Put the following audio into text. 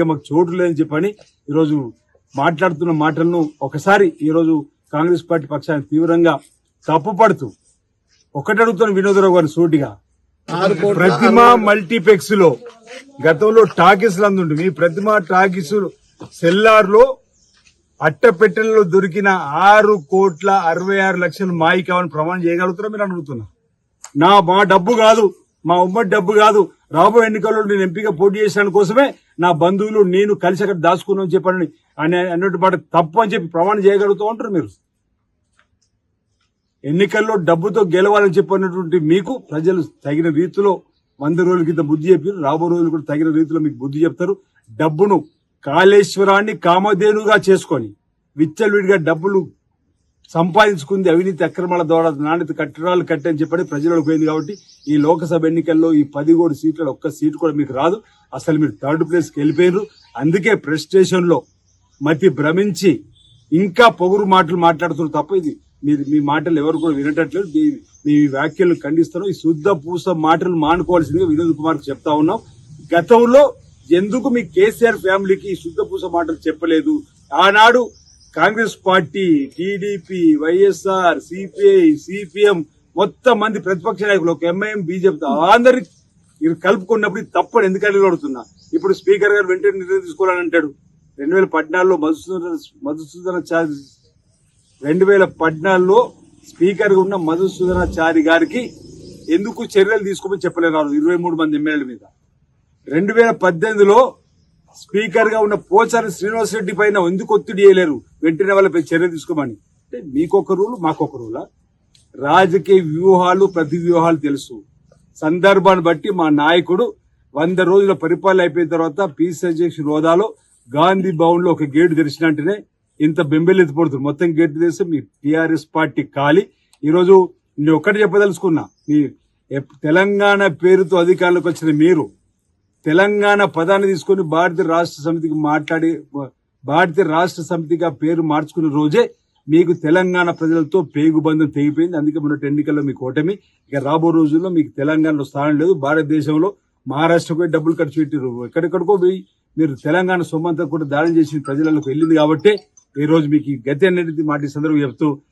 మాకు చోటు లేదని చెప్పని ఈరోజు మాట్లాడుతున్న మాటలను ఒకసారి ఈరోజు కాంగ్రెస్ పార్టీ పక్షాన్ని తీవ్రంగా తప్పుపడుతూ ఒకటి అడుగుతున్న వినోదరావు గారిని సూటిగా ప్రతిమ మల్టీప్లెక్స్ లో గతంలో టాకీస్ లందుండి మీ ప్రతిమ టాకీస్ సెల్లార్ లో అట్టపెట్టెల్లో దొరికిన 6,66,00,000 మాయి కావాలని ప్రమాణం చేయగలుగుతారా మీరు అడుగుతున్నా. మా డబ్బు కాదు, మా ఉమ్మడి డబ్బు కాదు, రాబోయే ఎన్నికల్లో నేను ఎంపీగా పోటీ చేసిన కోసమే నా బంధువులు నేను కలిసి అక్కడ దాచుకున్నాను చెప్పని అన్నట్టు మాట తప్పు అని చెప్పి ప్రమాణం చేయగలుగుతూ ఉంటారు మీరు. ఎన్నికల్లో డబ్బుతో గెలవాలని చెప్పినటువంటి మీకు ప్రజలు తగిన రీతిలో 100 రోజుల కింద బుద్ధి చెప్పారు. రాబో రోజులు కూడా తగిన రీతిలో మీకు బుద్ధి చెప్తారు. డబ్బును కాళేశ్వరాన్ని కామధేనుగా చేసుకొని విచ్చలవిడిగా డబ్బులు సంపాదించుకుంది అవినీతి అక్రమాల ద్వారా నాణ్యత కట్టడాలు కట్టని చెప్పని ప్రజలకు పోయింది. కాబట్టి ఈ లోకసభ ఎన్నికల్లో ఈ 17 సీట్లలో ఒక్క సీటు కూడా మీకు రాదు. అసలు మీరు 3rd ప్లేస్కి వెళ్ళిపోయారు. అందుకే ప్రెస్టేషన్ లో మతి భ్రమించి ఇంకా పొగురు మాటలు మాట్లాడుతున్నారు తప్ప ఇది మీ మాటలు ఎవరు కూడా వినటట్లేదు. మీ వ్యాఖ్యలు ఖండిస్తారు. ఈ శుద్ధ పూస మాటలు మానుకోవాల్సిందిగా వినోద్ కుమార్ చెప్తా ఉన్నాం. గతంలో ఎందుకు మీ కేసీఆర్ ఫ్యామిలీకి ఈ శుద్ధ పూస మాటలు చెప్పలేదు? ఆనాడు Congress party, TDP, YSR, CPI, CPM మొత్తం మంది ప్రతిపక్ష నాయకులు, ఒక ఎంఐఎం, బీజేపీ అందరికి కలుపుకున్నప్పుడు తప్పని ఎందుకని అడుగుతున్నా. ఇప్పుడు స్పీకర్ గారు వెంటనే నిర్ణయం తీసుకోవాలని అంటాడు. 2014లో స్పీకర్ గా ఉన్న మధుసూదనాచారి గారికి ఎందుకు చర్యలు తీసుకోమని చెప్పలేరు 23 మంది ఎమ్మెల్యేల మీద. 2018లో స్పీకర్ గా ఉన్న పోచారి శ్రీనివాసరెడ్డి పైన ఎందుకు ఒత్తిడి చేయలేరు వెంటనే వాళ్ళపై చర్య తీసుకోమని? అంటే మీకొక రూలు మాకొక రూలా? రాజకీయ వ్యూహాలు ప్రతి వ్యూహాలు తెలుసు. సందర్భాన్ని బట్టి మా నాయకుడు 100 రోజుల పరిపాలన అయిపోయిన తర్వాత పీసీ అధ్యక్షుడు హోదాలో గాంధీ భవన్ లో ఒక గేటు తెరిచినట్టునే ఇంత బెంబెలెత్తిపడుతుంది. మొత్తం గేటు తెరిస్తే మీ టీఆర్ఎస్ పార్టీ ఖాళీ. ఈరోజు నేను ఒక్కటి చెప్పదలుచుకున్నా. మీ తెలంగాణ పేరుతో అధికారంలోకి వచ్చిన మీరు తెలంగాణ పదాన్ని తీసుకుని భారతీయ రాష్ట్ర సమితిగా పేరు మార్చుకున్న రోజే మీకు తెలంగాణ ప్రజలతో పేగుబంధం తెగిపోయింది. అందుకే మొన్నటి ఎన్నికల్లో మీకు ఓటమి. ఇక రాబో రోజుల్లో మీకు తెలంగాణలో స్థానం లేదు. భారతదేశంలో మహారాష్ట్రకు డబ్బులు ఖర్చు పెట్టారు, ఎక్కడెక్కడికో పోయి మీరు తెలంగాణ సొమ్మంతా కూడా దానం చేసిన ప్రజలకు వెళ్ళింది. కాబట్టి ఈ రోజు మీకు ఈ గతి అనేది మాట సందర్భంగా చెప్తూ